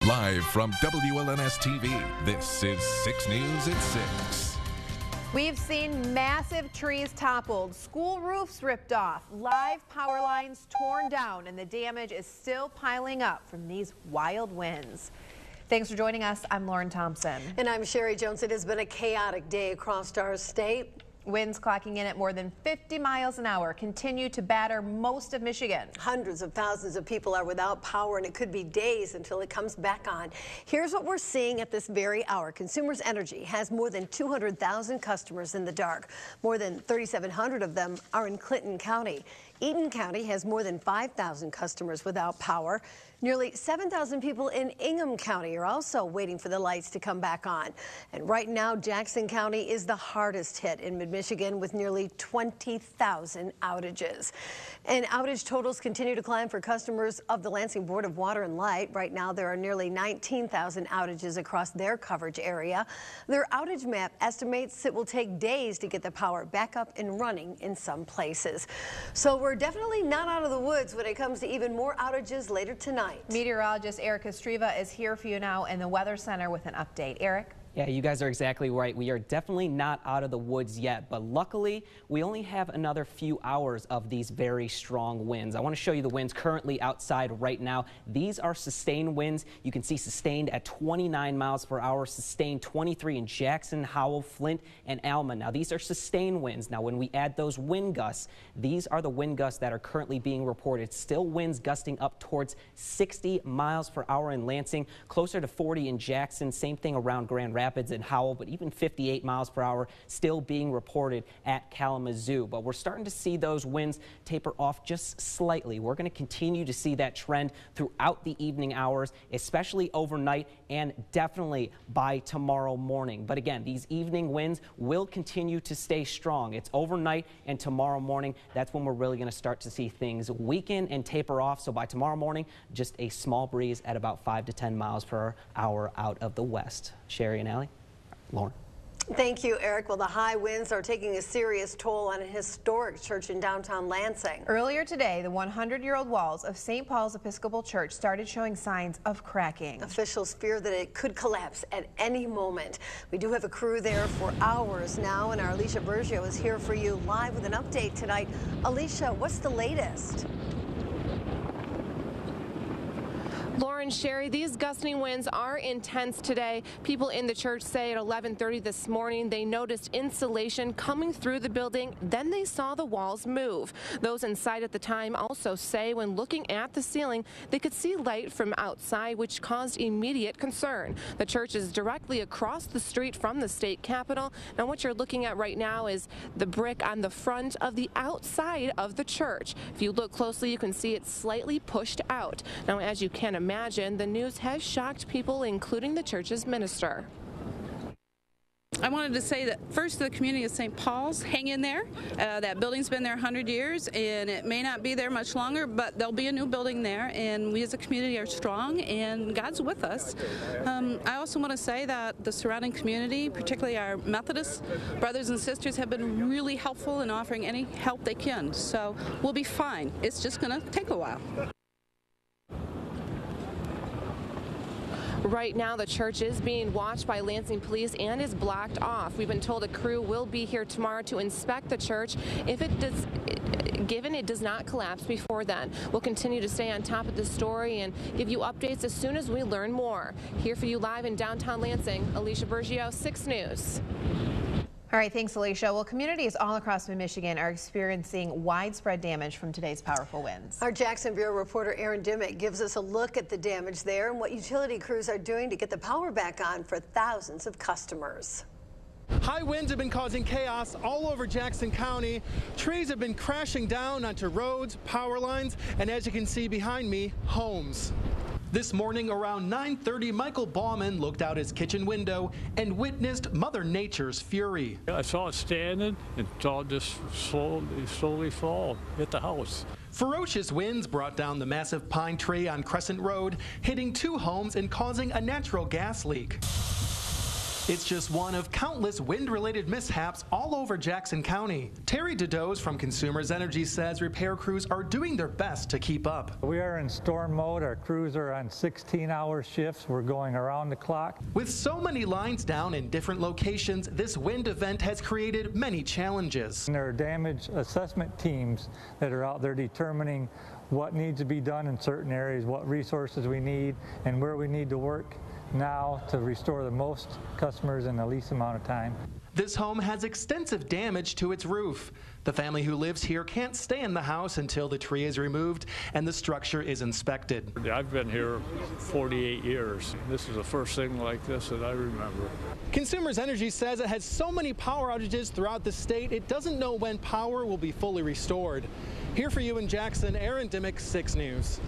Live from WLNS TV, this is 6 News at 6. We've seen massive trees toppled, school roofs ripped off, live power lines torn down, and the damage is still piling up from these wild winds. Thanks for joining us. I'm Lauren Thompson. And I'm Sherry Jones. It has been a chaotic day across our state. Winds clocking in at more than 50 miles an hour continue to batter most of Michigan. Hundreds of thousands of people are without power, and it could be days until it comes back on. Here's what we're seeing at this very hour. Consumers Energy has more than 200,000 customers in the dark. More than 3,700 of them are in Clinton County. Eaton County has more than 5,000 customers without power. Nearly 7,000 people in Ingham County are also waiting for the lights to come back on. And right now, Jackson County is the hardest hit in mid-Michigan with nearly 20,000 outages. And outage totals continue to climb for customers of the Lansing Board of Water and Light. Right now, there are nearly 19,000 outages across their coverage area. Their outage map estimates it will take days to get the power back up and running in some places. So we're definitely not out of the woods when it comes to even more outages later tonight. Meteorologist Eric Estriva is here for you now in the Weather Center with an update. Eric? Yeah, you guys are exactly right. We are definitely not out of the woods yet, but luckily we only have another few hours of these very strong winds. I want to show you the winds currently outside right now. These are sustained winds. You can see sustained at 29 miles per hour, sustained 23 in Jackson, Howell, Flint, and Alma. Now these are sustained winds. Now when we add those wind gusts, these are the wind gusts that are currently being reported. Still winds gusting up towards 60 miles per hour in Lansing, closer to 40 in Jackson, same thing around Grand Rapids and Howell, but even 58 miles per hour still being reported at Kalamazoo. But we're starting to see those winds taper off just slightly. We're going to continue to see that trend throughout the evening hours, especially overnight and definitely by tomorrow morning. But again, these evening winds will continue to stay strong. It's overnight and tomorrow morning. That's when we're really going to start to see things weaken and taper off. So by tomorrow morning, just a small breeze at about 5 to 10 miles per hour out of the west. Sherry and Allie? Lauren. Thank you, Eric. Well, the high winds are taking a serious toll on a historic church in downtown Lansing. Earlier today, the 100-year-old walls of St. Paul's Episcopal Church started showing signs of cracking. Officials fear that it could collapse at any moment. We do have a crew there for hours now, and our Alicia Bergio is here for you live with an update tonight. Alicia, what's the latest? Lauren, Sherry, these gusting winds are intense today. People in the church say at 11:30 this morning they noticed insulation coming through the building, then they saw the walls move. Those inside at the time also say when looking at the ceiling they could see light from outside, which caused immediate concern. The church is directly across the street from the state capitol. Now what you're looking at right now is the brick on the front of the outside of the church. If you look closely, you can see it's slightly pushed out. Now as you can imagine, the news has shocked people, including the church's minister. I wanted to say that first to the community of St. Paul's, hang in there. That building's been there 100 years, and it may not be there much longer, but there'll be a new building there, and we as a community are strong, and God's with us. I also want to say that the surrounding community, particularly our Methodist brothers and sisters, have been really helpful in offering any help they can. So we'll be fine. It's just going to take a while. Right now, the church is being watched by Lansing police and is blocked off. We've been told a crew will be here tomorrow to inspect the church. If it does, given it does not collapse before then, we'll continue to stay on top of the story and give you updates as soon as we learn more. Here for you live in downtown Lansing, Alicia Bergio, 6 News. All right, thanks, Alicia. Well, communities all across Michigan are experiencing widespread damage from today's powerful winds. Our Jackson Bureau reporter Aaron Dimmick gives us a look at the damage there and what utility crews are doing to get the power back on for thousands of customers. High winds have been causing chaos all over Jackson County. Trees have been crashing down onto roads, power lines, and as you can see behind me, homes. This morning around 9:30, Michael Bauman looked out his kitchen window and witnessed Mother Nature's fury. I saw it standing and saw it just slowly fall, hit the house. Ferocious winds brought down the massive pine tree on Crescent Road, hitting 2 homes and causing a natural gas leak. It's just one of countless wind-related mishaps all over Jackson County. Terry DeDose from Consumers Energy says repair crews are doing their best to keep up. We are in storm mode. Our crews are on 16-hour shifts. We're going around the clock. With so many lines down in different locations, this wind event has created many challenges. And there are damage assessment teams that are out there determining what needs to be done in certain areas, what resources we need, and where we need to work now to restore the most customers in the least amount of time. This home has extensive damage to its roof. The family who lives here can't stay in the house until the tree is removed and the structure is inspected. I've been here 48 years. This is the first thing like this that I remember. Consumers Energy says it has so many power outages throughout the state, it doesn't know when power will be fully restored. Here for you in Jackson, Aaron Dimmick, 6 News.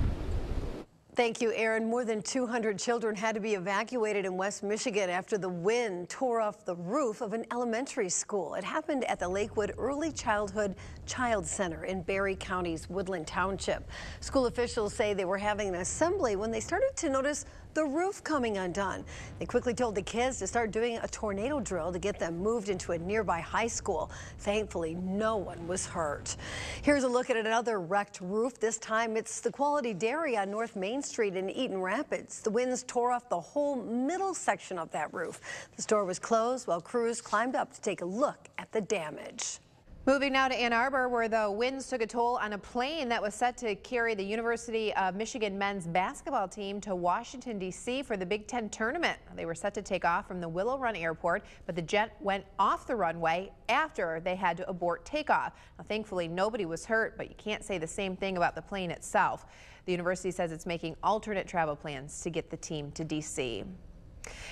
Thank you, Aaron. More than 200 children had to be evacuated in West Michigan after the wind tore off the roof of an elementary school. It happened at the Lakewood Early Childhood Child Center in Barry County's Woodland Township. School officials say they were having an assembly when they started to notice the roof coming undone. They quickly told the kids to start doing a tornado drill to get them moved into a nearby high school. Thankfully, no one was hurt. Here's a look at another wrecked roof. This time it's the Quality Dairy on North Main Street in Eaton Rapids. The winds tore off the whole middle section of that roof. The store was closed while crews climbed up to take a look at the damage. Moving now to Ann Arbor, where the winds took a toll on a plane that was set to carry the University of Michigan men's basketball team to Washington, D.C. for the Big Ten tournament. They were set to take off from the Willow Run Airport, but the jet went off the runway after they had to abort takeoff. Now, thankfully, nobody was hurt, but you can't say the same thing about the plane itself. The university says it's making alternate travel plans to get the team to D.C.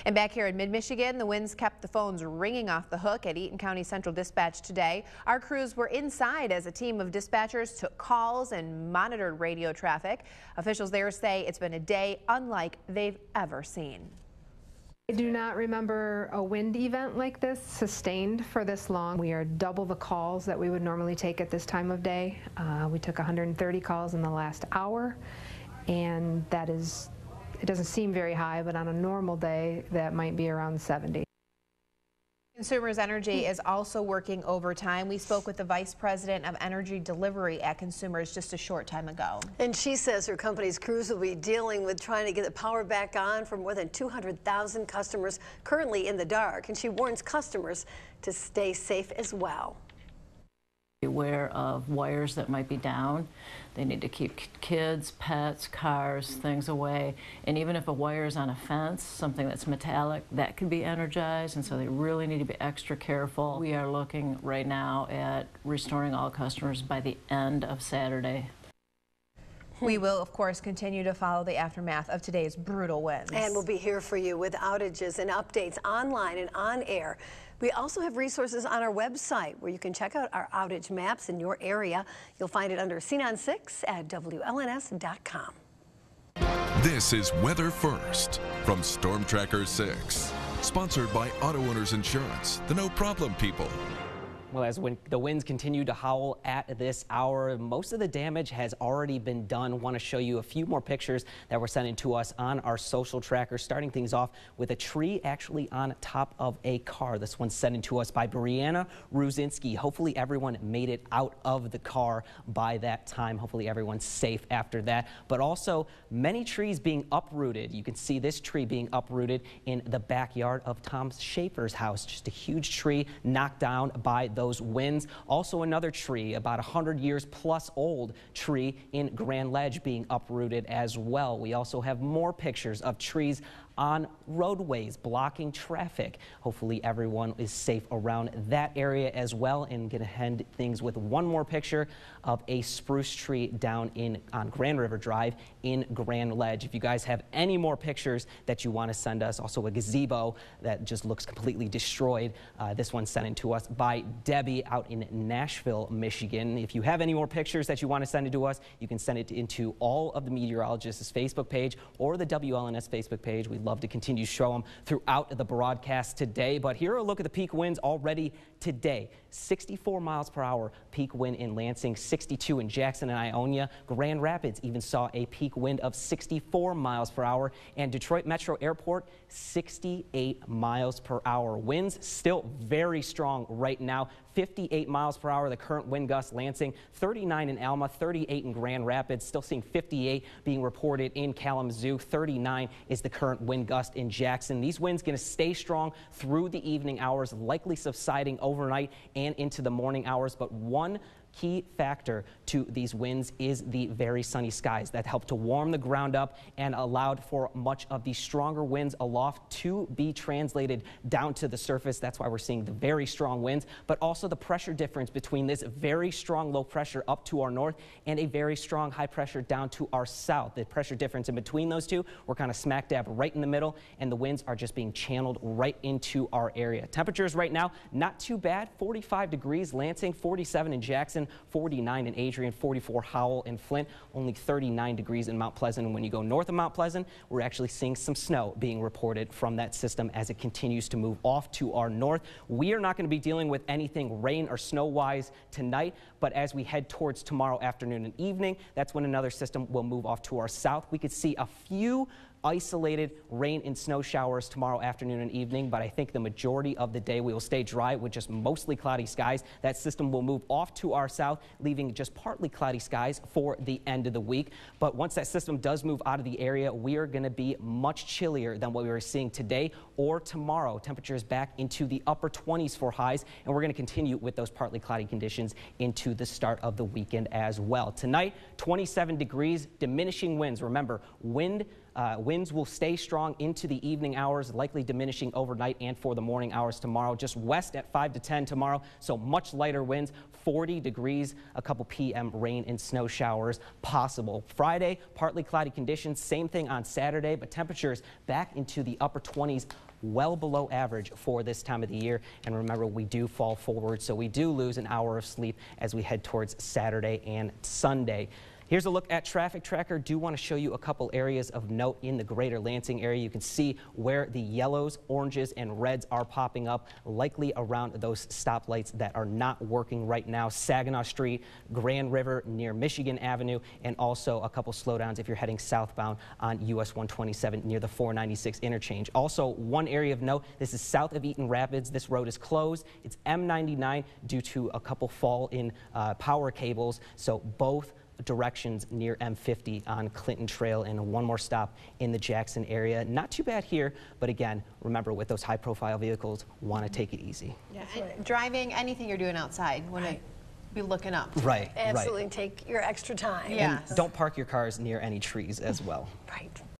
And back here in mid-Michigan, the winds kept the phones ringing off the hook at Eaton County Central Dispatch today. Our crews were inside as a team of dispatchers took calls and monitored radio traffic. Officials there say it's been a day unlike they've ever seen. I do not remember a wind event like this sustained for this long. We are double the calls that we would normally take at this time of day. We took 130 calls in the last hour, and that is, it doesn't seem very high, but on a normal day, that might be around 70. Consumers Energy is also working overtime. We spoke with the Vice President of Energy Delivery at Consumers just a short time ago. And she says her company's crews will be dealing with trying to get the power back on for more than 200,000 customers currently in the dark. And she warns customers to stay safe as well. Aware of wires that might be down. They need to keep kids, pets, cars, things away. And even if a wire is on a fence, something that's metallic, that could be energized, and so they really need to be extra careful. We are looking right now at restoring all customers by the end of Saturday. We will, of course, continue to follow the aftermath of today's brutal winds. And we'll be here for you with outages and updates online and on air. We also have resources on our website where you can check out our outage maps in your area. You'll find it under Scene on 6 at WLNS.com. This is Weather First from Storm Tracker 6, sponsored by Auto Owners Insurance, the no problem people. Well, as the winds continue to howl at this hour, most of the damage has already been done. I want to show you a few more pictures that were sent in to us on our social tracker, starting things off with a tree actually on top of a car. This one's sent in to us by Brianna Ruzinski. Hopefully everyone made it out of the car by that time. Hopefully everyone's safe after that. But also many trees being uprooted. You can see this tree being uprooted in the backyard of Tom Schaefer's house. Just a huge tree knocked down by those winds. Also another tree, about 100 years plus old tree in Grand Ledge being uprooted as well. We also have more pictures of trees on roadways blocking traffic. Hopefully everyone is safe around that area as well. And gonna end things with one more picture of a spruce tree down on Grand River Drive in Grand Ledge. If you guys have any more pictures that you want to send us, also a gazebo that just looks completely destroyed. This one's sent in to us by Debbie out in Nashville, Michigan. If you have any more pictures that you want to send it to us, you can send it into all of the meteorologists' Facebook page or the WLNS Facebook page. We love to continue to show them throughout the broadcast today. But here are a look at the peak winds already today. 64 miles per hour peak wind in Lansing, 62 in Jackson and Ionia. Grand Rapids even saw a peak wind of 64 miles per hour. And Detroit Metro Airport, 68 miles per hour. Winds still very strong right now. 58 miles per hour, the current wind gust. Lansing, 39 in Alma, 38 in Grand Rapids. Still seeing 58 being reported in Kalamazoo. 39 is the current wind gust in Jackson. These winds going to stay strong through the evening hours, likely subsiding overnight and into the morning hours. But one key factor to these winds is the very sunny skies that help to warm the ground up and allowed for much of the stronger winds aloft to be translated down to the surface. That's why we're seeing the very strong winds, but also the pressure difference between this very strong low pressure up to our north and a very strong high pressure down to our south. The pressure difference in between those two, we're kind of smack dab right in the middle, and the winds are just being channeled right into our area. Temperatures right now, not too bad. 45 degrees Lansing, 47 in Jackson, 49 in Adrian, 44 Howell and Flint, only 39 degrees in Mount Pleasant. And when you go north of Mount Pleasant, we're actually seeing some snow being reported from that system as it continues to move off to our north. We are not going to be dealing with anything rain or snow wise tonight, but as we head towards tomorrow afternoon and evening, that's when another system will move off to our south. We could see a few isolated rain and snow showers tomorrow afternoon and evening, but I think the majority of the day we will stay dry with just mostly cloudy skies. That system will move off to our south, leaving just partly cloudy skies for the end of the week. But once that system does move out of the area, we are going to be much chillier than what we were seeing today or tomorrow. Temperatures back into the upper 20s for highs, and we're going to continue with those partly cloudy conditions into the start of the weekend as well. Tonight, 27 degrees, diminishing winds. Remember, winds will stay strong into the evening hours, likely diminishing overnight and for the morning hours tomorrow. Just west at 5 to 10 tomorrow, so much lighter winds. 40 degrees, a couple p.m. rain and snow showers possible. Friday, partly cloudy conditions. Same thing on Saturday, but temperatures back into the upper 20s, well below average for this time of the year. And remember, we do fall forward, so we do lose an hour of sleep as we head towards Saturday and Sunday. Here's a look at Traffic Tracker. Do want to show you a couple areas of note in the greater Lansing area. You can see where the yellows, oranges, and reds are popping up, likely around those stoplights that are not working right now. Saginaw Street, Grand River near Michigan Avenue, and also a couple slowdowns if you're heading southbound on US 127 near the 496 interchange. Also, one area of note, this is south of Eaton Rapids. This road is closed. It's M99 due to a couple fall in power cables, so both directions near M50 on Clinton Trail, and one more stop in the Jackson area. Not too bad here, but again, remember, with those high profile vehicles, want to take it easy. Yeah, and driving, anything you're doing outside, want to be looking up. Absolutely, take your extra time. Yeah. Don't park your cars near any trees as well. Right.